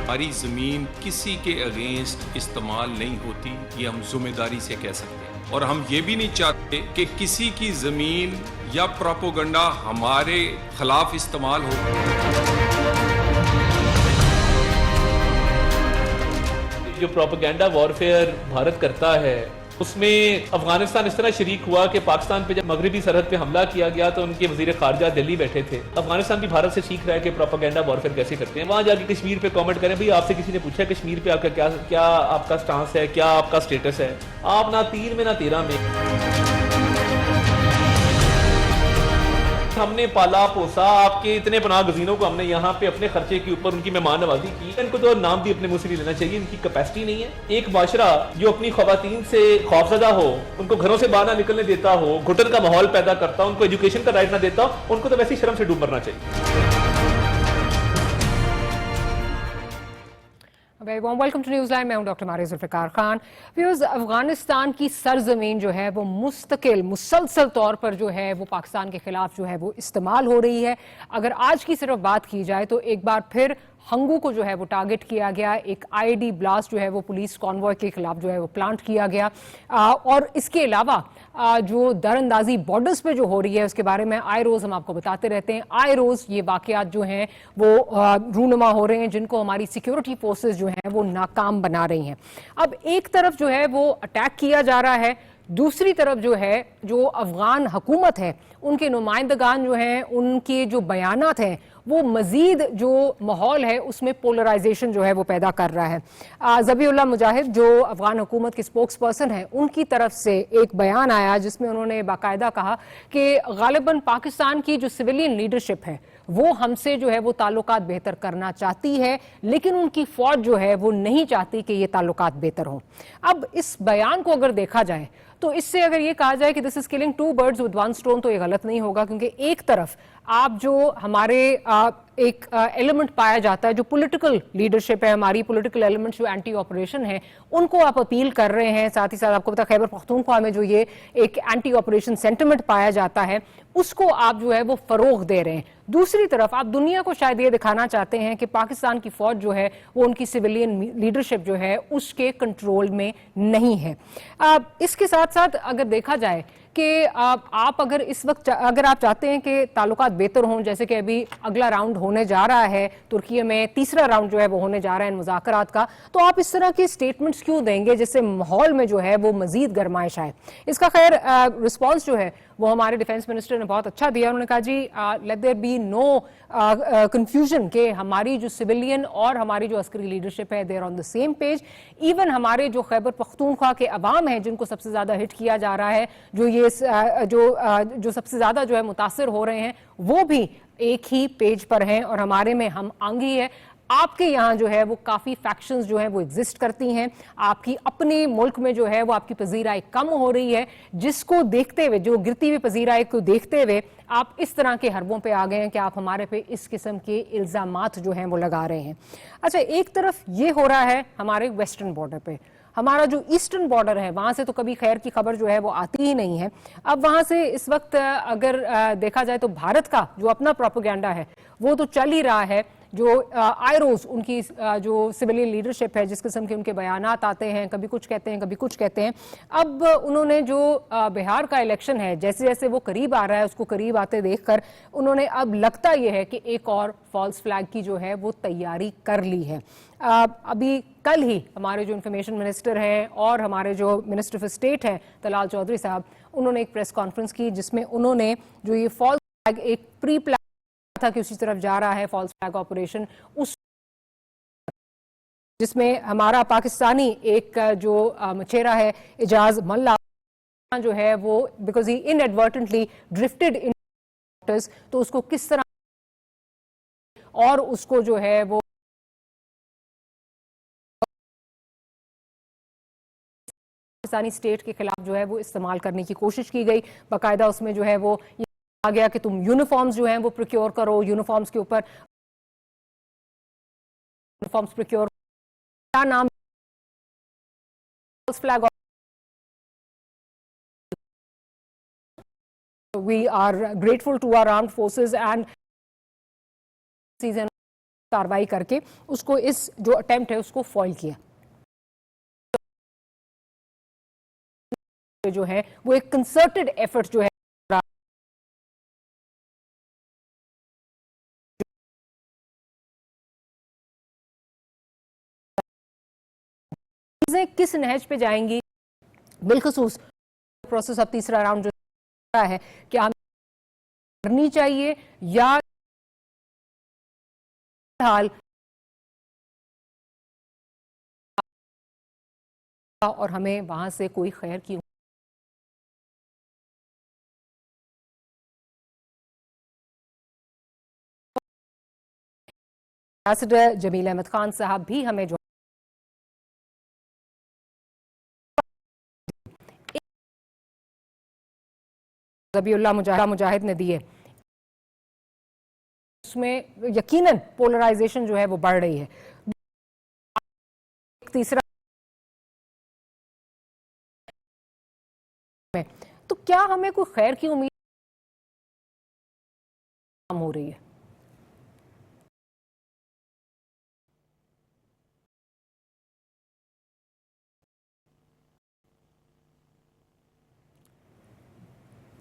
ہماری زمین کسی کے اگینسٹ استعمال نہیں ہوتی، یہ ہم ذمہ داری سے کہہ سکتے ہیں، اور ہم یہ بھی نہیں چاہتے کہ کسی کی زمین یا پروپیگنڈا ہمارے خلاف استعمال ہو۔ جو پروپیگنڈا وارفیئر بھارت کرتا ہے اس میں افغانستان اس طرح شریک ہوا کہ پاکستان پہ جب مغربی سرحد پہ حملہ کیا گیا تو ان کے وزیر خارجہ دلی بیٹھے تھے۔ افغانستان بھی بھارت سے سیکھ رہا ہے کہ پروپیگنڈا وارفیئر کیسے کرتے ہیں۔ وہاں جا کے کشمیر پہ کامنٹ کریں، بھئی آپ سے کسی نے پوچھا کشمیر پہ آپ کا کیا آپ کا سٹانس ہے، کیا آپ کا سٹیٹس ہے؟ آپ نہ 3 میں نہ 13 میں۔ ہم نے پالا پوسا آپ کے اتنے پناہ گزینوں کو، ہم نے یہاں پہ اپنے خرچے کے اوپر ان کی مہمان نوازی کی۔ ان کو تو نام بھی اپنے منہ سے نہیں لینا چاہیے، ان کی کیپیسٹی نہیں ہے۔ ایک معاشرہ جو اپنی خواتین سے خوفزدہ ہو، ان کو گھروں سے باہر نہ نکلنے دیتا ہو، گھٹن کا ماحول پیدا کرتا ہو، ان کو ایجوکیشن کا رائٹ نہ دیتا ہو، ان کو تو ویسے شرم سے ڈوب مرنا چاہیے۔ ویلکم ٹو نیوز لائن، میں ہوں ڈاکٹر ماریہ ذوالفقار خان۔ ویورز، افغانستان کی سرزمین جو ہے وہ مسلسل طور پر جو ہے وہ پاکستان کے خلاف جو ہے وہ استعمال ہو رہی ہے۔ اگر آج کی صرف بات کی جائے تو ایک بار پھر ہنگو کو جو ہے وہ ٹارگٹ کیا گیا، ایک آئی ڈی بلاسٹ جو ہے وہ پولیس کانوائے کے خلاف جو ہے وہ پلانٹ کیا گیا، اور اس کے علاوہ جو در اندازی بارڈرز پہ جو ہو رہی ہے اس کے بارے میں آئے روز ہم آپ کو بتاتے رہتے ہیں۔ آئے روز یہ واقعات جو ہیں وہ رونما ہو رہے ہیں، جن کو ہماری سیکیورٹی فورسز جو ہیں وہ ناکام بنا رہی ہیں۔ اب ایک طرف جو ہے وہ اٹیک کیا جا رہا ہے، دوسری طرف جو ہے جو افغان حکومت ہے ان کے نمائندگان جو ہیں ان کے جو بیانات ہیں وہ مزید جو ماحول ہے اس میں پولرائزیشن جو ہے وہ پیدا کر رہا ہے۔ ذبیح اللہ مجاہد جو افغان حکومت کے سپوکس پرسن ہیں، ان کی طرف سے ایک بیان آیا جس میں انہوں نے باقاعدہ کہا کہ غالباً پاکستان کی جو سویلین لیڈرشپ ہے وہ ہم سے جو ہے وہ تعلقات بہتر کرنا چاہتی ہے، لیکن ان کی فوج جو ہے وہ نہیں چاہتی کہ یہ تعلقات بہتر ہوں۔ اب اس بیان کو اگر دیکھا جائے تو اس سے اگر یہ کہا جائے کہ دس is killing 2 birds with 1 stone تو یہ غلط نہیں ہوگا، کیونکہ ایک طرف آپ جو ہمارے ایک ایلیمنٹ پایا جاتا ہے، جو پولیٹیکل لیڈرشپ ہے، ہماری پولیٹیکل ایلیمنٹ جو اینٹی آپریشن ہے ان کو آپ اپیل کر رہے ہیں، ساتھ ہی ساتھ آپ کو پتا خیبر پختونخوا میں جو یہ ایک اینٹی آپریشن سینٹیمنٹ پایا جاتا ہے اس کو آپ جو ہے وہ فروغ دے رہے ہیں۔ دوسری طرف آپ دنیا کو شاید یہ دکھانا چاہتے ہیں کہ پاکستان کی فوج جو ہے وہ ان کی سویلین لیڈرشپ جو ہے اس کے کنٹرول میں نہیں ہے۔ اس کے ساتھ ساتھ اگر دیکھا جائے کہ آپ اگر اس وقت اگر آپ چاہتے ہیں کہ تعلقات بہتر ہوں، جیسے کہ ابھی اگلا راؤنڈ ہونے جا رہا ہے ترکی میں، تیسرا راؤنڈ جو ہے وہ ہونے جا رہا ہے ان مذاکرات کا، تو آپ اس طرح کے سٹیٹمنٹس کیوں دیں گے جس سے ماحول میں جو ہے وہ مزید گرمائش آئے؟ اس کا خیر رسپانس جو ہے وہ ہمارے ڈیفنس منسٹر نے بہت اچھا دیا۔ انہوں نے کہا جی let there be no confusion کہ ہماری جو سویلین اور ہماری جو عسکری لیڈرشپ ہے they are on the same page. Even ہمارے جو خیبر پختونخوا کے عوام ہیں جن کو سب سے زیادہ ہٹ کیا جا رہا ہے، جو یہ جو سب سے زیادہ جو ہے متاثر ہو رہے ہیں، وہ بھی ایک ہی پیج پر ہیں اور ہمارے میں ہم آنگی ہے۔ آپ کے یہاں جو ہے وہ کافی فیکشنز جو ہیں وہ ایگزسٹ کرتی ہیں، آپ کی اپنے ملک میں جو ہے وہ آپ کی پذیرائی کم ہو رہی ہے، جس کو دیکھتے ہوئے، جو گرتی ہوئی پذیرائی کو دیکھتے ہوئے آپ اس طرح کے حربوں پہ آ گئے ہیں کہ آپ ہمارے پہ اس قسم کے الزامات جو ہیں وہ لگا رہے ہیں۔ اچھا، ایک طرف یہ ہو رہا ہے ہمارے ویسٹرن بارڈر پہ، ہمارا جو ایسٹرن بارڈر ہے وہاں سے تو کبھی خیر کی خبر جو ہے وہ آتی ہی نہیں ہے۔ اب وہاں سے اس وقت اگر دیکھا جائے تو بھارت کا جو اپنا پروپیگنڈا ہے وہ تو چل ہی رہا ہے، جو آئے روز ان کی جو سویلین لیڈرشپ ہے جس قسم کے ان کے بیانات آتے ہیں، کبھی کچھ کہتے ہیں کبھی کچھ کہتے ہیں۔ اب انہوں نے جو بہار کا الیکشن ہے جیسے جیسے وہ قریب آ رہا ہے اس کو قریب آتے دیکھ کر انہوں نے اب لگتا یہ ہے کہ ایک اور فالس فلیگ کی جو ہے وہ تیاری کر لی ہے۔ ابھی کل ہی ہمارے جو انفارمیشن منسٹر ہیں اور ہمارے جو منسٹر آف اسٹیٹ ہیں طلال چودھری صاحب، انہوں نے ایک پریس کانفرنس کی جس میں انہوں نے جو یہ فالس فلیگ ایک پری پلان تھا کہ اسی طرف جا رہا ہے فالس فلیگ آپریشن، اس جس میں ہمارا پاکستانی ایک جو مچھیرا ہے اجاز ملا جو ہے وہ because he in advertently ڈرفٹڈ in waters, تو اس کو کس طرح اور اس کو جو ہے وہ پاکستانی اسٹیٹ کے خلاف جو ہے وہ استعمال کرنے کی کوشش کی گئی۔ باقاعدہ اس میں جو ہے وہ یہ کہا گیا کہ تم یونیفارمز جو ہیں وہ پروکیور کرو، یونیفارمز کے اوپر یونیفارمز پروکیور کیا نام flag. We are grateful to our armed forces and کاروائی کر کے اس کو اس جو اٹیمپٹ ہے اس کو فوائل کیا. جو ہے وہ ایک کنسرٹڈ ایفرٹ جو ہے کس نہج پہ جائیں گی, بالخصوص پروسیس اب تیسرا راؤنڈ جو ہے کہ ہم کرنی چاہیے یا حال اور ہمیں وہاں سے کوئی خیر کی ایمبیسڈر جمیل احمد خان صاحب بھی ہمیں جو ذبیح اللہ مجاہد نے دیے, اس میں یقیناً پولرائزیشن جو ہے وہ بڑھ رہی ہے. تیسرا تو کیا ہمیں کوئی خیر کی امید ہو رہی ہے؟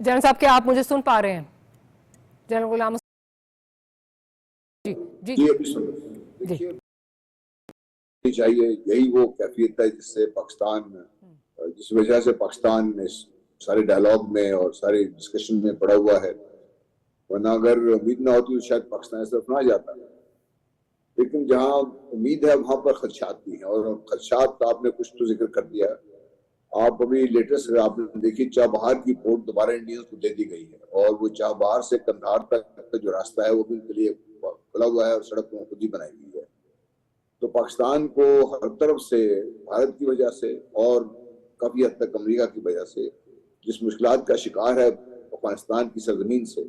جنرل صاحب کیا آپ مجھے سن پا رہے ہیں؟ جنرل غلام جی ابھی سن دیکھیے چاہیے, یہی وہ کیفیت ہے جس سے پاکستان, جس وجہ سے پاکستان سارے ڈائلاگ میں اور سارے ڈسکشن میں پڑا ہوا ہے. ورنہ اگر امید نہ ہوتی تو شاید پاکستان اس طرف نہ جاتا, لیکن جہاں امید ہے وہاں پر خدشات بھی ہیں, اور خدشات آپ نے کچھ تو ذکر کر دیا. آپ ابھی لیٹسٹ آپ نے دیکھی چابہار کی پورٹ دوبارہ انڈینز کو دے دی گئی ہے, اور وہ چابہار سے قندھار تک کا جو راستہ ہے وہ بھی ان کے لیے کھلا ہوا ہے, اور سڑک خود ہی بنائی ہوئی ہے. تو پاکستان کو ہر طرف سے بھارت کی وجہ سے اور کافی حد تک امریکہ کی وجہ سے جس مشکلات کا شکار ہے افغانستان کی سرزمین سے,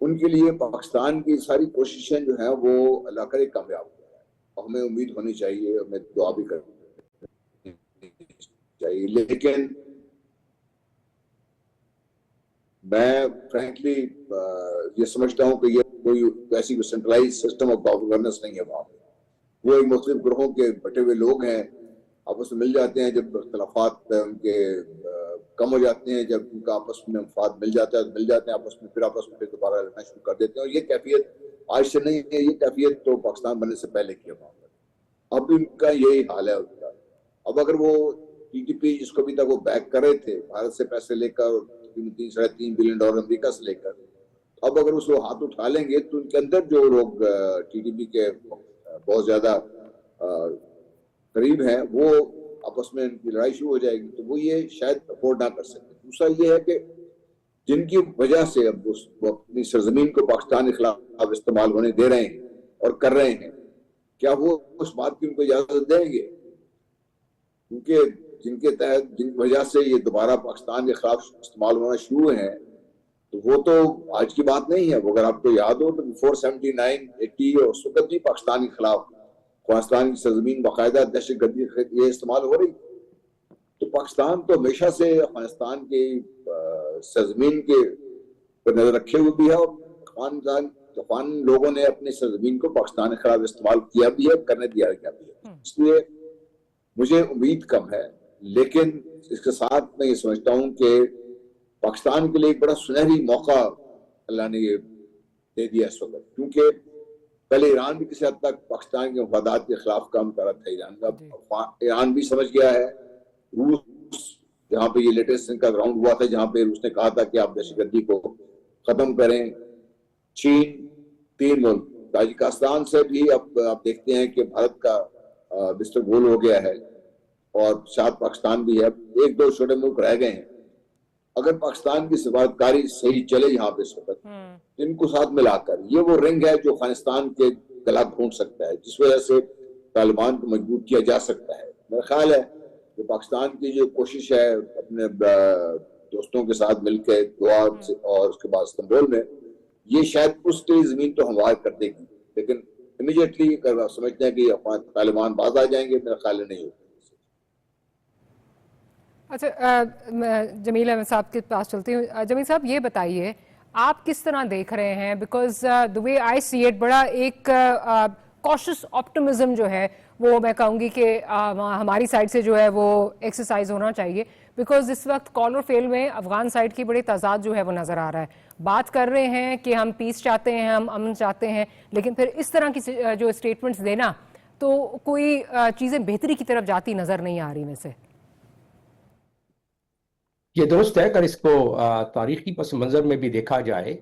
ان کے لیے پاکستان کی ساری کوششیں جو ہیں وہ اللہ کرے کامیاب ہو جائیں. اور ہمیں امید ہونی چاہیے, ہمیں دعا بھی کرنی چاہیے. لیکن میں فرینکلی یہ سمجھتا ہوں کہ یہ کوئی ایسی کوئی سینٹرلائز سسٹم آف گورننس نہیں ہے وہاں پہ. وہ ایک مختلف گروہوں کے بٹے ہوئے لوگ ہیں, آپس میں مل جاتے ہیں جب اختلافات ان کے کم ہو جاتے ہیں, جب ان کا آپس میں مفاد مل جاتا ہے تو مل جاتے ہیں آپس میں, پھر دوبارہ لڑنا شروع کر دیتے ہیں. اور یہ کیفیت آج سے نہیں ہے, یہ کیفیت تو پاکستان بننے سے پہلے کی ہے وہاں پر. اب بھی ان کا یہی حال ہے ان کا. اب اگر وہ ٹی ٹی پی جس کو بھی تک وہ بیک کر رہے تھے بھارت سے پیسے لے کر, 3.5 بلین ڈالر امریکہ سے لے کر, اب اگر اس کو ہاتھ اٹھا لیں گے تو ان کے اندر جو لوگ ٹی ٹی پی کے بہت زیادہ قریب ہیں وہ آپس میں ان کی لڑائی شروع ہو جائے گی, تو وہ یہ شاید افورڈ نہ کر سکتے. دوسرا یہ ہے کہ جن کی وجہ سے اب وہ اپنی سرزمین کو پاکستان کے خلاف استعمال ہونے دے رہے ہیں اور کر رہے ہیں, کیا وہ اس بات کی ان کو اجازت دیں گے؟ کیونکہ جن کے تحت جن کی وجہ سے یہ دوبارہ پاکستان کے خلاف استعمال ہونا شروع ہیں, تو وہ تو آج کی بات نہیں ہے. وہ اگر آپ کو یاد ہو تو 479-80 اس وقت بھی پاکستان کے خلاف افغانستان کی سرزمین باقاعدہ دہشت گردی یہ استعمال ہو رہی. تو پاکستان تو ہمیشہ سے افغانستان کی سرزمین کے پر نظر رکھے ہوئے بھی ہے, اور افغان لوگوں نے اپنی سرزمین کو پاکستان کے خلاف استعمال کیا بھی ہے, کرنے دیا گیا بھی ہے. اس لیے مجھے امید کم ہے, لیکن اس کے ساتھ میں یہ سمجھتا ہوں کہ پاکستان کے لیے ایک بڑا سنہری موقع اللہ نے یہ دے دیا اس وقت, کیونکہ پہلے ایران بھی کسی حد تک پاکستان کے مفادات کے خلاف کام کر رہا تھا. ایران کا ایران بھی سمجھ گیا ہے. روس جہاں پہ یہ لیٹسٹ ان کا راؤنڈ ہوا تھا جہاں پہ روس نے کہا تھا کہ آپ دہشت گردی کو ختم کریں. چین, 3 ملک, تاجکستان سے بھی اب آپ دیکھتے ہیں کہ بھارت کا بستر گول ہو گیا ہے, اور ساتھ پاکستان بھی ہے. 1-2 چھوٹے ملک رہ گئے ہیں. اگر پاکستان کی سفارتکاری صحیح چلے یہاں پہ اس وقت, ان کو ساتھ ملا کر یہ وہ رنگ ہے جو افغانستان کے گلا گھونٹ سکتا ہے, جس وجہ سے طالبان کو مجبور کیا جا سکتا ہے. میرا خیال ہے کہ پاکستان کی جو کوشش ہے اپنے دوستوں کے ساتھ مل کے دعا اور اس کے بعد استنبول میں, یہ شاید اس کے زمین تو ہموار کر دے گی. لیکن امیجیٹلی اگر سمجھتے ہیں کہ طالبان باز آ جائیں گے, میرا خیال نہیں ہوگا. اچھا, جمیل احمد صاحب کے پاس چلتی ہوں. جمیل صاحب یہ بتائیے, آپ کس طرح دیکھ رہے ہیں؟ Because the way I see it بڑا ایک کاشس آپٹمزم جو ہے وہ میں کہوں گی کہ ہماری سائڈ سے جو ہے وہ ایکسرسائز ہونا چاہیے، بیکاز اس وقت کال اور فیل میں افغان سائڈ کی بڑی تضاد جو ہے وہ نظر آ رہا ہے. بات کر رہے ہیں کہ ہم پیس چاہتے ہیں، ہم امن چاہتے ہیں، لیکن پھر اس طرح کی جو اسٹیٹمنٹس دینا تو کوئی چیزیں بہتری کی طرف جاتی نظر نہیں آ رہی میں سے. یہ درست ہے، اگر اس کو تاریخی پس منظر میں بھی دیکھا جائے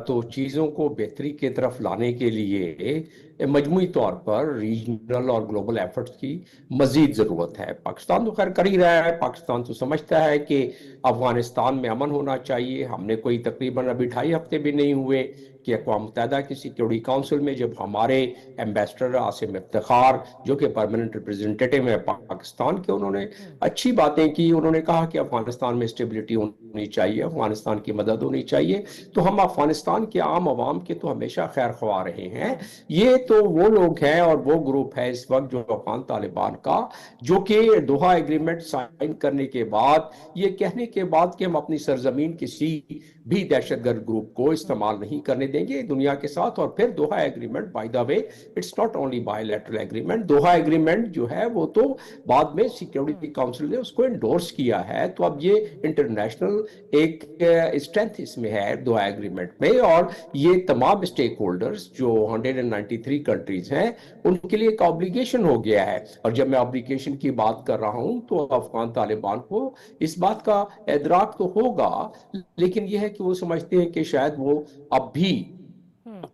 تو چیزوں کو بہتری کی طرف لانے کے لیے مجموعی طور پر ریجنل اور گلوبل ایفرٹس کی مزید ضرورت ہے. پاکستان تو خیر کر ہی رہا ہے، پاکستان تو سمجھتا ہے کہ افغانستان میں امن ہونا چاہیے. ہم نے کوئی تقریباً ابھی 2.5 ہفتے بھی نہیں ہوئے کہ اقوام متحدہ کی سیکیورٹی کونسل میں جب ہمارے ایمبیسڈر عاصم افتخار جو کہ پرماننٹ ریپرزنٹیٹیو ہیں پاکستان کے، انہوں نے اچھی باتیں کی. انہوں نے کہا کہ افغانستان میں اسٹیبلٹی ہونی چاہیے، افغانستان کی مدد ہونی چاہیے. تو ہم افغانستان کے عام عوام کے تو ہمیشہ خیر خواہ رہے ہیں. یہ تو وہ لوگ ہیں اور وہ گروپ ہے اس وقت جو افغان طالبان کا، جو کہ دوحہ ایگریمنٹ سائن کرنے کے بعد، یہ کہنے کے بعد کہ ہم اپنی سرزمین کسی بھی دہشت گرد گروپ کو استعمال نہیں کرنے دیں گے دنیا کے ساتھ. اور پھر Doha agreement, by the way it's not only bilateral agreement, Doha agreement جو ہے وہ تو بعد میں سیکیورٹی کونسل نے اس کو انڈورس کیا ہے. تو اب یہ انٹرنیشنل ایک اسٹرینتھ اس میں ہے دوحہ ایگریمنٹ میں، اور یہ تمام اسٹیک ہولڈرز جو 193 کنٹریز ہیں ان کے لیے ایک آبلیگیشن ہو گیا ہے. اور جب میں آبلیگیشن کی بات کر رہا ہوں تو افغان طالبان کو اس بات کا ادراک تو ہوگا، لیکن یہ ہے کہ وہ سمجھتے ہیں کہ شاید وہ اب بھی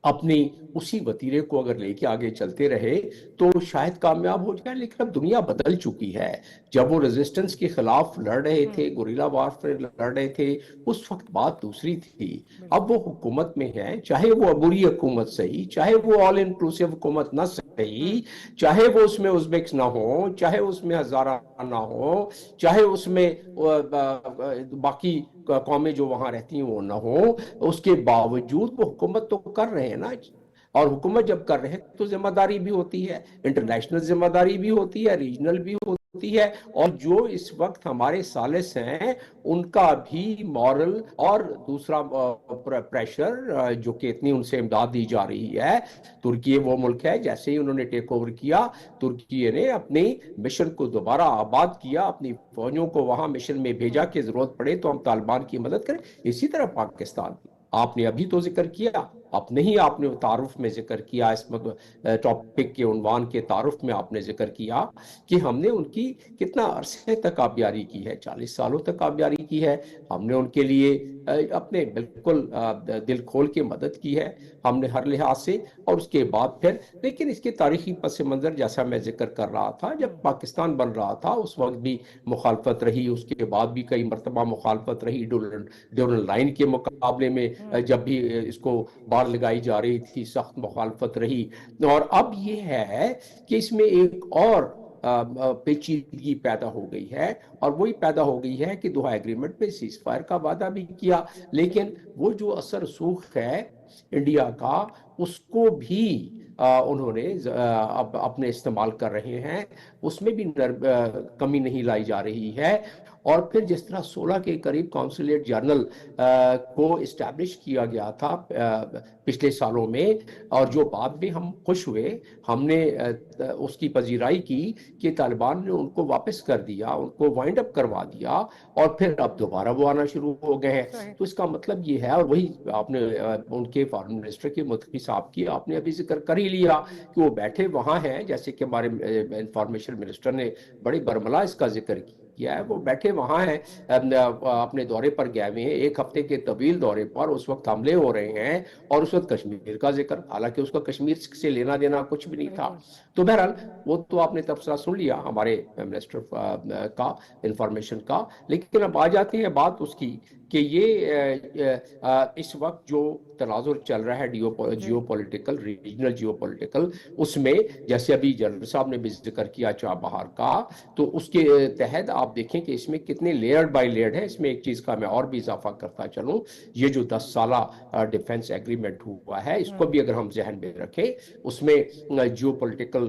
اپنی اسی وتیرے کو اگر لے کے آگے چلتے رہے تو شاید کامیاب ہو جائے. لیکن اب دنیا بدل چکی ہے. جب وہ ریزسٹنس کے خلاف لڑ رہے تھے، گوریلا وارفیئر لڑ رہے تھے، اس وقت بات دوسری تھی. اب وہ حکومت میں ہے، چاہے وہ عبوری حکومت صحیح، چاہے وہ آل انکلوسیو حکومت نہ صحیح، چاہے وہ اس میں ازبیکس نہ ہو، چاہے اس میں ہزارہ نہ ہو، چاہے اس میں باقی قومیں جو وہاں رہتی ہیں وہ نہ ہو، اس کے باوجود وہ حکومت تو کر رہے ہیں نا. اور حکومت جب کر رہے ہیں تو ذمہ داری بھی ہوتی ہے، انٹرنیشنل ذمہ داری بھی ہوتی ہے، ریجنل بھی ہوتی ہے. اور جو اس وقت ہمارے ثالث ہیں ان کا بھی مورل اور دوسرا پریشر جو کہ اتنی ان سے امداد دی جا رہی ہے. ترکی وہ ملک ہے، جیسے ہی انہوں نے ٹیک اوور کیا، ترکی نے اپنی مشن کو دوبارہ آباد کیا، اپنی فوجوں کو وہاں مشن میں بھیجا کہ ضرورت پڑے تو ہم طالبان کی مدد کریں. اسی طرح پاکستان آپ نے ابھی تو ذکر کیا، اپنے ہی آپ نے تعارف میں ذکر کیا، اس ٹاپک کے عنوان کے تعارف میں آپ نے ذکر کیا کہ ہم نے ان کی کتنا عرصے تک آبیاری کی ہے، 40 سالوں تک آبیاری کی ہے. ہم نے ان کے لیے اپنے بالکل دل کھول کے مدد کی ہے، ہم نے ہر لحاظ سے. اور اس کے بعد پھر لیکن اس کے تاریخی پس منظر جیسا میں ذکر کر رہا تھا، جب پاکستان بن رہا تھا اس وقت بھی مخالفت رہی، اس کے بعد بھی کئی مرتبہ مخالفت رہی. ڈونلڈ لائن کے مقابلے میں جب بھی اس کو بار لگائی جا رہی تھی سخت مخالفت رہی. اور اب یہ ہے کہ اس میں ایک اور پیچیدگی پیدا ہو گئی ہے، اور وہی پیدا ہو گئی ہے کہ دوحہ ایگریمنٹ میں سیز فائر کا وعدہ بھی کیا، لیکن وہ جو اثر رسوخ ہے انڈیا کا اس کو بھی انہوں نے اب اپنے استعمال کر رہے ہیں، اس میں بھی کمی نہیں لائی جا رہی ہے. اور پھر جس طرح 16 کے قریب کونسلیٹ جنرل کو اسٹیبلش کیا گیا تھا پچھلے سالوں میں، اور جو بعد میں ہم خوش ہوئے، ہم نے اس کی پذیرائی کی کہ طالبان نے ان کو واپس کر دیا، ان کو وائنڈ اپ کروا دیا، اور پھر اب دوبارہ وہ آنا شروع ہو گئے ہیں. تو اس کا مطلب یہ ہے، اور وہی آپ نے ان کے فارن منسٹر کے متقی صاحب کی آپ نے ابھی ذکر کر ہی لیا کہ وہ بیٹھے وہاں ہیں، جیسے کہ ہمارے انفارمیشن منسٹر نے بڑی برملا اس کا ذکر کیا ہے. وہ بیٹھے وہاں ہیں، اپنے دورے پر گئے ہوئے ہیں، 1 ہفتے کے طویل دورے پر. اس وقت حملے ہو رہے ہیں اور اس وقت کشمیر کا ذکر، حالانکہ اس کا کشمیر سے لینا دینا کچھ بھی نہیں تھا. تو بہرحال وہ تو آپ نے تبصرہ سن لیا ہمارے منسٹر کا انفارمیشن کا. لیکن اب آ جاتے ہیں بات اس کی کہ یہ اس وقت جو تناظر چل رہا ہے geo political, regional geo political, اس میں جیسے ابھی جنرل صاحب نے بھی ذکر کیا چابہار کا، تو اس کے تحت آپ دیکھیں کہ اس میں کتنے لیئرڈ بائی لیئرڈ ہے. اس میں ایک چیز کا میں اور بھی اضافہ کرتا چلوں، یہ جو 10 سالہ ڈیفنس ایگریمنٹ ہوا ہے، اس کو بھی اگر ہم ذہن میں رکھیں، اس میں geopolitical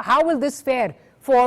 how will this fare for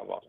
گا وقت.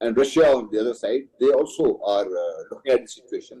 And Russia on the other side, they also are looking at the situation.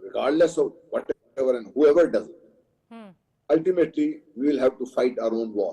regardless of whatever and whoever does it, ultimately we will have to fight our own war.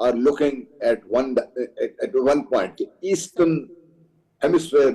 are looking at one point. Eastern hemisphere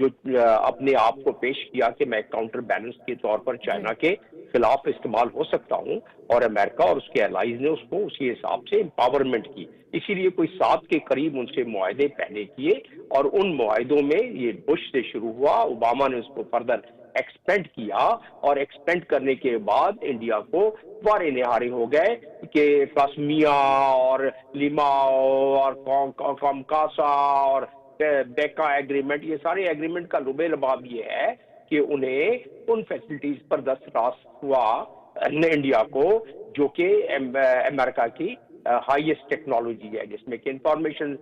جو اپنے آپ کو پیش کیا کہ میں counter balance کے طور پر چائنا کے خلاف استعمال ہو سکتا ہوں، اور امریکہ اور اس کے الائز نے اس کو اسی حساب سے امپاورمنٹ کی. اسی لیے کوئی 7 کے قریب ان سے معاہدے پہلے کیے، اور ان معاہدوں میں یہ بش سے شروع ہوا، اوباما نے اس کو فردر ایکسپینڈ کیا، اور ایکسپینڈ کرنے کے بعد انڈیا کو وارے نہارے ہو گئے کہ کاسمیا اور لیماؤ اور کامکاسا اور بیکا ایگریمنٹ، یہ سارے ایگریمنٹ کا لبے لباب یہ ہے کہ انہیں ان فیسلٹیز پر دسترس ہوا انڈیا کو جو کہ امریکہ کی ہائیسٹ ٹیکنالوجی ہے، جس میں کہ انفارمیشن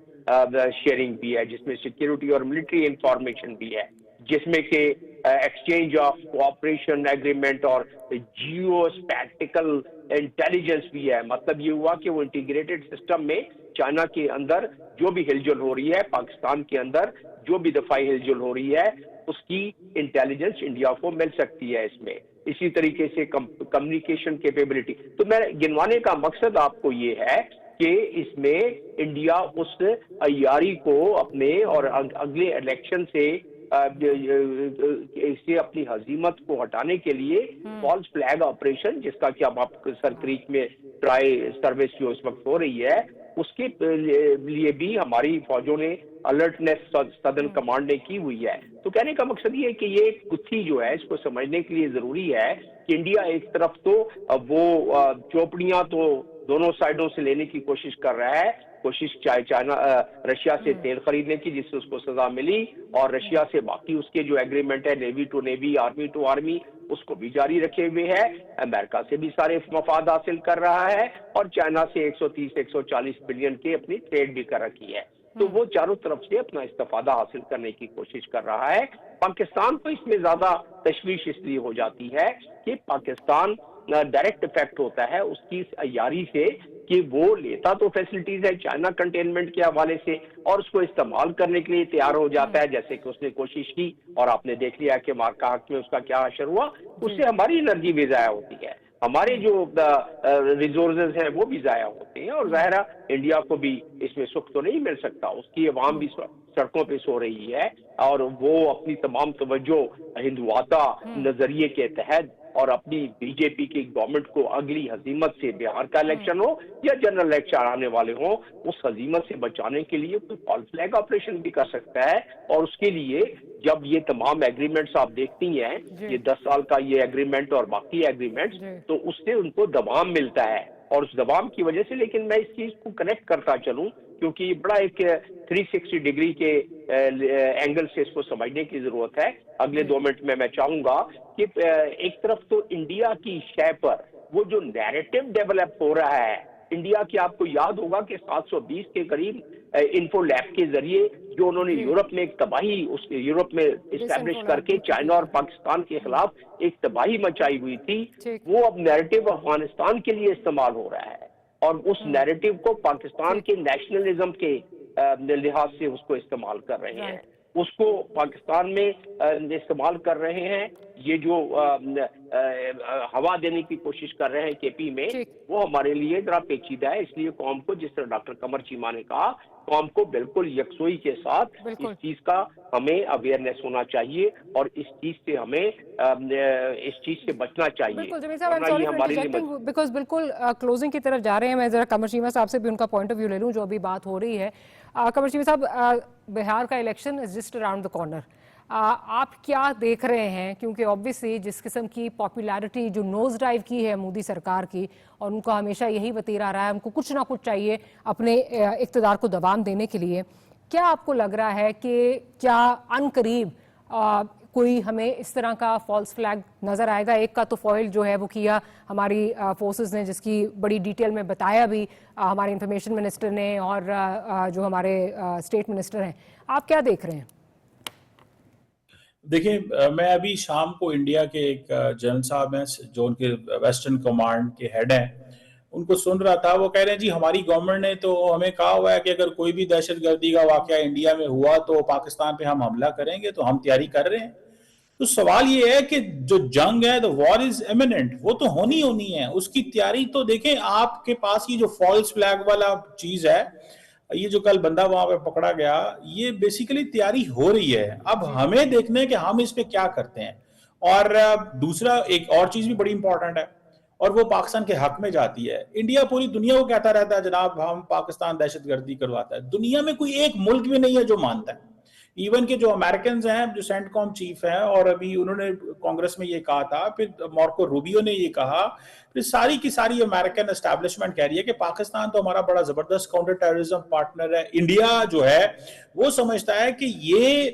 شیئرنگ بھی ہے، جس میں سیکیورٹی اور ملٹری انفارمیشن بھی ہے، جس میں کہ ایکسچینج آف کوآپریشن ایگریمنٹ اور جیو اسپیٹیکل انٹیلیجنس بھی ہے. مطلب یہ ہوا کہ وہ انٹیگریٹڈ سسٹم میں چائنا کے اندر جو بھی ہلجل ہو رہی ہے، پاکستان کے اندر جو بھی دفاعی ہلجل ہو رہی ہے، اس کی انٹیلیجنس انڈیا کو مل سکتی ہے اس میں. اسی طریقے سے کمیونیکیشن کیپیبلٹی. تو میں گنوانے کا مقصد آپ کو یہ ہے کہ اس میں انڈیا اس عیاری کو اپنے اور اگلے الیکشن سے اپنی ہزیمت کو ہٹانے کے لیے فالس فلیگ آپریشن، جس کا کہ اب آپ سر کریک میں ٹرائی سروس جو اس وقت ہو رہی ہے، اس کے لیے بھی ہماری فوجوں نے الرٹنس سدرن کمانڈ نے کی ہوئی ہے. تو کہنے کا مقصد یہ ہے کہ یہ گتھی جو ہے اس کو سمجھنے کے لیے ضروری ہے کہ انڈیا ایک طرف تو وہ چوپڑیاں تو دونوں سائڈوں سے لینے کی کوشش کر رہا ہے، کوشش چائنا رشیا سے تیل خریدنے کی، جس سے اس کو سزا ملی، اور رشیا سے باقی اس کے جو ایگریمنٹ ہے navy to navy, army to army, اس کو بھی جاری رکھے ہوئے ہے. امریکہ سے بھی سارے مفاد حاصل کر رہا ہے، اور چائنا سے 130-140 بلین کی اپنی ٹریڈ بھی کر رکھی ہے. تو وہ چاروں طرف سے اپنا استفادہ حاصل کرنے کی کوشش کر رہا ہے. پاکستان کو اس میں زیادہ تشویش اس لیے ہو جاتی ہے کہ پاکستان ڈائریکٹ افیکٹ ہوتا ہے اس کی عیاری سے کہ وہ لیتا تو فیسلٹیز ہے چائنا کنٹینمنٹ کے حوالے سے، اور اس کو استعمال کرنے کے لیے تیار ہو جاتا ہے، جیسے کہ اس نے کوشش کی اور آپ نے دیکھ لیا کہ مارکا حق میں اس کا کیا حشر ہوا. اس سے ہماری انرجی بھی ضائع ہوتی ہے، ہمارے جو ریسورسز ہیں وہ بھی ضائع ہوتے ہیں، اور ظاہرہ انڈیا کو بھی اس میں سکھ تو نہیں مل سکتا. اس کی عوام بھی سڑکوں پہ سو رہی ہے، اور وہ اپنی تمام توجہ ہندواتا نظریے کے تحت اور اپنی بی جے پی کی گورنمنٹ کو اگلی ہزیمت سے، بہار کا الیکشن ہو یا جنرل الیکشن آنے والے ہوں، اس ہزیمت سے بچانے کے لیے کوئی فالس فلیگ آپریشن بھی کر سکتا ہے. اور اس کے لیے جب یہ تمام ایگریمنٹس آپ دیکھتی ہیں، یہ 10 سال کا یہ ایگریمنٹ اور باقی ایگریمنٹس، تو اس سے ان کو دوام ملتا ہے، اور اس دوام کی وجہ سے. لیکن میں اس چیز کو کنیکٹ کرتا چلوں کیونکہ یہ بڑا ایک 360 ڈگری کے اینگل سے اس کو سمجھنے کی ضرورت ہے. اگلے 2 منٹ میں چاہوں گا کہ ایک طرف تو انڈیا کی شے پر وہ جو نیریٹو ڈیولپ ہو رہا ہے، انڈیا کی آپ کو یاد ہوگا کہ 720 کے قریب انفو لیب کے ذریعے جو انہوں نے یورپ میں ایک تباہی یورپ میں اسٹیبلش کر کے چائنا اور پاکستان کے خلاف ایک تباہی مچائی ہوئی تھی، وہ اب نیریٹو افغانستان کے لیے استعمال ہو رہا ہے، اور اس نیریٹو کو پاکستان کے نیشنلزم کے لحاظ سے اس کو استعمال کر رہے ہیں، اس کو پاکستان میں استعمال کر رہے ہیں. یہ جو ہوا دینے کی کوشش کر رہے ہیں کے پی میں، وہ ہمارے لیے ذرا پیچیدہ ہے. اس لیے قوم کو، جس طرح ڈاکٹر قمر چیمہ نے کہا، قوم کو بالکل یکسوئی کے ساتھ اس چیز کا ہمیں اویئرنیس ہونا چاہیے، اور اس چیز سے ہمیں اس چیز سے بچنا چاہیے. بیکاز بالکل کلوزنگ کی طرف جا رہے ہیں. میں ذرا قمر چیمہ صاحب سے بھی ان کا پوائنٹ آف ویو لے لوں جو ابھی بات ہو رہی ہے. قمر چیمہ صاحب، بہار کا election is just around the corner. آپ کیا دیکھ رہے ہیں؟ کیونکہ آبویسلی جس قسم کی پاپولیرٹی جو نوز ڈرائیو کی ہے مودی سرکار کی، اور ان کا ہمیشہ یہی وتیرہ رہا ہے، ان کو کچھ نہ کچھ چاہیے اپنے اقتدار کو دوام دینے کے لیے. کیا آپ کو لگ رہا ہے کہ کیا ان قریب کوئی ہمیں اس طرح کا فالس فلیگ نظر آئے گا؟ ایک کا تو فوائل جو ہے وہ کیا ہماری فورسز نے، جس کی بڑی ڈیٹیل میں بتایا بھی ہمارے انفارمیشن منسٹر نے اور جو ہمارے اسٹیٹ منسٹر ہیں. آپ کیا دیکھ رہے ہیں؟ دیکھیں، میں ابھی شام کو انڈیا کے ایک جنرل صاحب ہیں جو ان کے ویسٹرن کمانڈ کے ہیڈ ہیں، ان کو سن رہا تھا. وہ کہہ رہے ہیں جی ہماری گورنمنٹ نے تو ہمیں کہا ہوا ہے کہ اگر کوئی بھی دہشت گردی کا واقعہ انڈیا میں ہوا تو پاکستان پہ ہم حملہ کریں گے، تو ہم تیاری کر رہے ہیں. تو سوال یہ ہے کہ جو جنگ ہے، the war is imminent، وہ تو ہونی ہے. اس کی تیاری تو دیکھیں، آپ کے پاس یہ جو فالس فلیگ والا چیز ہے، یہ جو کل بندہ وہاں پہ پکڑا گیا, یہ بیسیکلی تیاری ہو رہی ہے. اب ہمیں دیکھنا ہے کہ ہم اس پہ کیا کرتے ہیں. اور دوسرا ایک اور چیز بھی بڑی امپورٹنٹ ہے, اور وہ پاکستان کے حق میں جاتی ہے. انڈیا پوری دنیا کو کہتا رہتا ہے جناب ہم پاکستان دہشت گردی کرواتا ہے. دنیا میں کوئی ایک ملک بھی نہیں ہے جو مانتا ہے. ایون کہ جو امریکنز ہیں, جو سینٹ کام چیف ہیں, اور ابھی انہوں نے کانگریس میں یہ کہا تھا, پھر مارکو روبیو نے یہ کہا, پھر ساری کی ساری امریکن اسٹیبلشمنٹ کہہ رہی ہے کہ پاکستان تو ہمارا بڑا زبردست کاؤنٹر ٹیررزم پارٹنر ہے. انڈیا جو ہے وہ سمجھتا ہے کہ یہ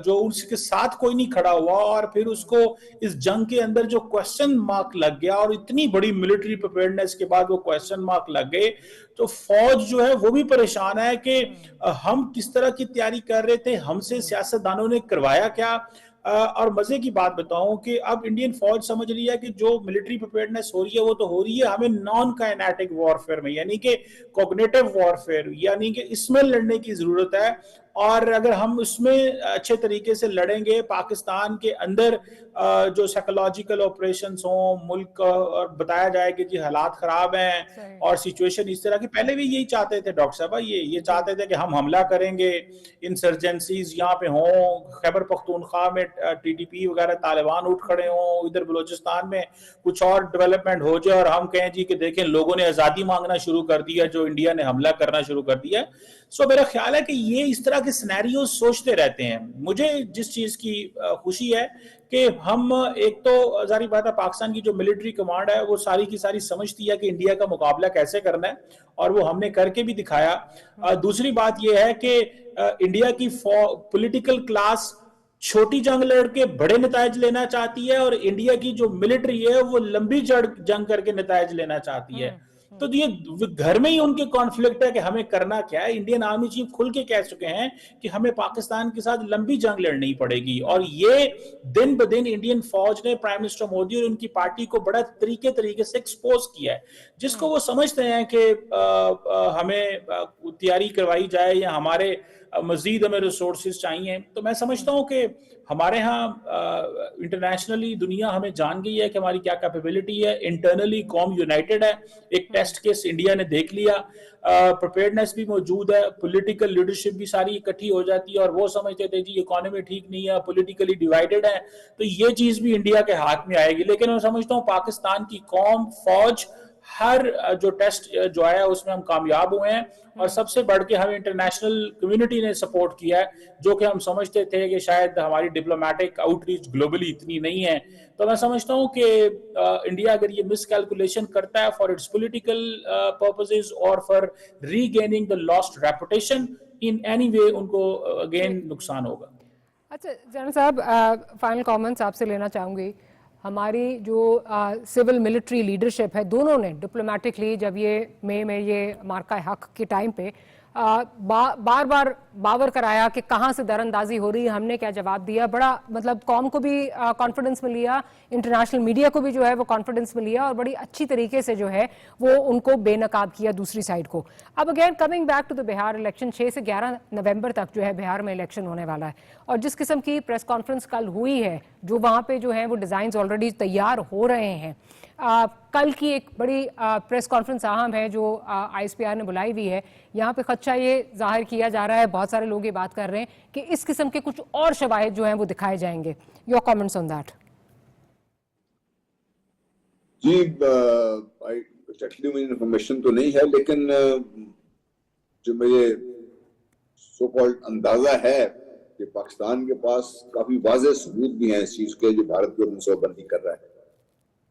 جو اس کے ساتھ کوئی نہیں کھڑا ہوا, اور پھر اس کو اس جنگ کے اندر جو کوسچن مارک لگ گیا, اور اتنی بڑی ملٹری پریپیئرڈنس کے بعد وہ کوسچن مارک لگ گئے, تو فوج جو ہے وہ بھی پریشان ہے کہ ہم کس طرح کی تیاری کر رہے تھے, ہم سے سیاستدانوں نے کروایا کیا. اور مزے کی بات بتاؤں کہ اب انڈین فوج سمجھ رہی ہے کہ جو ملٹری پریپیئرڈنس ہو رہی ہے وہ تو ہو رہی ہے, ہمیں نان کائنیٹک وارفیئر میں, یعنی کہ کوگنیٹو وارفیئر, یعنی کہ اس میں لڑنے کی ضرورت ہے. اور اگر ہم اس میں اچھے طریقے سے لڑیں گے, پاکستان کے اندر جو سائیکولوجیکل آپریشنز ہوں, ملک اور بتایا جائے کہ جی حالات خراب ہیں اور سچویشن اس طرح کی, پہلے بھی یہی چاہتے تھے ڈاکٹر صاحب, یہ چاہتے تھے کہ ہم حملہ کریں گے, انسرجنسیز یہاں پہ ہوں, خیبر پختونخوا میں ٹی ٹی پی وغیرہ طالبان اٹھ کھڑے ہوں, ادھر بلوچستان میں کچھ اور ڈیولپمنٹ ہو جائے, اور ہم کہیں جی کہ دیکھیں لوگوں نے آزادی مانگنا شروع کر دیا جو انڈیا نے حملہ کرنا شروع کر دیا. سو میرا خیال ہے کہ یہ اس طرح کے سینیریوز سوچتے رہتے ہیں. مجھے جس چیز کی خوشی ہے کہ ہم ایک تو ظاہری بات ہے پاکستان کی جو ملٹری کمانڈ ہے وہ ساری کی ساری سمجھتی ہے کہ انڈیا کا مقابلہ کیسے کرنا ہے, اور وہ ہم نے کر کے بھی دکھایا. دوسری بات یہ ہے کہ انڈیا کی پولیٹیکل کلاس چھوٹی جنگ لڑ کے بڑے نتائج لینا چاہتی ہے, اور انڈیا کی جو ملٹری ہے وہ لمبی جنگ کر کے نتائج لینا چاہتی ہے. تو یہ گھر میں ہی ان کے کانفلکٹ ہے کہ ہمیں کرنا کیا ہے. انڈین آرمی چیف کھل کے کہہ چکے ہیں کہ ہمیں پاکستان کے ساتھ لمبی جنگ لڑنی پڑے گی, اور یہ دن بدن انڈین فوج نے پرائم منسٹر مودی اور ان کی پارٹی کو بڑا طریقے سے ایکسپوز کیا ہے, جس کو وہ سمجھتے ہیں کہ ہمیں تیاری کروائی جائے یا ہمارے مزید ہمیں ریسورسز چاہیے. تو میں سمجھتا ہوں کہ ہمارے ہاں انٹرنیشنلی دنیا ہمیں جان گئی ہے کہ ہماری کیا کیپیبلٹی ہے. انٹرنلی قوم یونائٹڈ ہے. ایک ٹیسٹ کیس انڈیا نے دیکھ لیا, پریپیئرڈنس بھی موجود ہے, پولیٹیکل لیڈرشپ بھی ساری اکٹھی ہو جاتی ہے, اور وہ سمجھتے تھے جی اکانومی ٹھیک نہیں ہے, پولیٹیکلی ڈیوائیڈڈ ہے, تو یہ چیز بھی انڈیا کے ہاتھ میں آئے گی. لیکن میں سمجھتا ہوں پاکستان کی قوم, فوج, ہر جو ٹیسٹ جو آیا اس میں ہم کامیاب ہوئے ہیں, اور سب سے بڑھ کے ہمیں انٹرنیشنل کمیونٹی نے سپورٹ کیا ہے, جو کہ ہم سمجھتے تھے کہ شاید ہماری ڈپلومیٹک آؤٹ ریچ گلوبلی اتنی نہیں ہے. تو میں سمجھتا ہوں کہ انڈیا اگر یہ مس کیلکولیشن کرتا ہے فار اٹس پولیٹیکل پرپسز اور for regaining the lost reputation in any way, ان کو اگین نقصان ہوگا. اچھا جنرل صاحب, فائنل کامنٹس آپ سے لینا چاہوں گی. ہماری جو سول ملٹری لیڈرشپ ہے دونوں نے ڈپلومیٹکلی جب یہ مئی میں یہ مارکہ حق کے ٹائم پہ بار بار باور کرایا کہ کہاں سے در اندازی ہو رہی ہے, ہم نے کیا جواب دیا, بڑا مطلب قوم کو بھی کانفیڈنس میں لیا, انٹرنیشنل میڈیا کو بھی جو ہے وہ کانفیڈنس میں لیا, اور بڑی اچھی طریقے سے جو ہے وہ ان کو بے نقاب کیا دوسری سائڈ کو. اب again coming back to the Bihar election, 6 سے 11 نومبر تک جو ہے بہار میں الیکشن ہونے والا ہے, اور جس قسم کی پریس کانفرنس کل ہوئی ہے, جو وہاں پہ جو ہے وہ ڈیزائنز آلریڈی تیار ہو رہے ہیں. کل کی ایک بڑی پریس کانفرنس اہم ہے جو آئی ایس پی آر نے بلائی ہوئی ہے. یہاں پہ خدشہ یہ ظاہر کیا جا رہا ہے, بہت سارے لوگ یہ بات کر رہے ہیں کہ اس قسم کے کچھ اور شواہد جو ہیں وہ دکھائے جائیں گے. Your comments on that? جی ایکچولی مجھے انفارمیشن تو نہیں ہے, لیکن جو مجھے سو کالڈ اندازہ ہے کہ پاکستان کے پاس کافی واضح ثبوت بھی ہیں اس چیز کے جو بھارت کو منصوبہ بندی کر رہا ہے,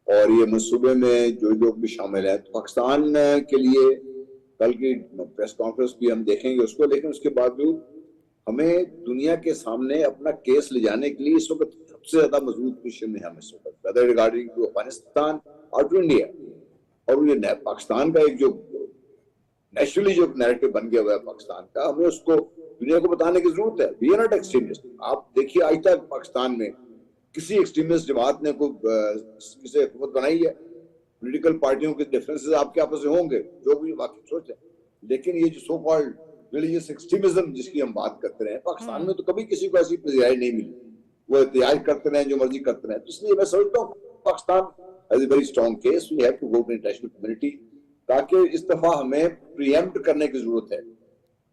اور یہ منصوبے میں جو لوگ بھی شامل ہیں. تو پاکستان کے لیے کل کی پریس کانفرنس بھی ہم دیکھیں گے اس کو, لیکن اس کے باوجود ہمیں دنیا کے سامنے اپنا کیس لے جانے کے لیے اس وقت سب سے زیادہ مضبوط پوزیشن ہے ہم اس وقت, ویدر ریگارڈنگ ٹو افغانستان اور ٹو انڈیا. اور یہ پاکستان کا ایک جو نیچرلی جو نیریٹو بن گیا ہوا ہے پاکستان کا, ہمیں اس کو دنیا کو بتانے کی ضرورت ہے. We are not extremist. آپ دیکھیے آج تک پاکستان میں کسی ایکسٹریمسٹ جماعت نے کوئی حکومت بنائی ہے. پولیٹیکل پارٹیوں کے ڈفرینسز آپ کے آپس میں ہوں گے, جو بھی واقعی سوچ ہے, لیکن یہ جو سو کالڈ ریلیجیس ایکسٹریمزم جس کی ہم بات کرتے رہے, پاکستان میں تو کبھی کسی کو ایسی پذیرائی نہیں ملی. وہ احتجاج کرتے رہے, جو مرضی کرتے رہے. اس لیے میں سمجھتا ہوں Pakistan has a very strong case. We have to go to international community, تاکہ اس دفعہ ہمیں پری ایمپٹ کرنے کی ضرورت ہے.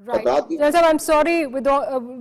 Right. I'm sorry, with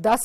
10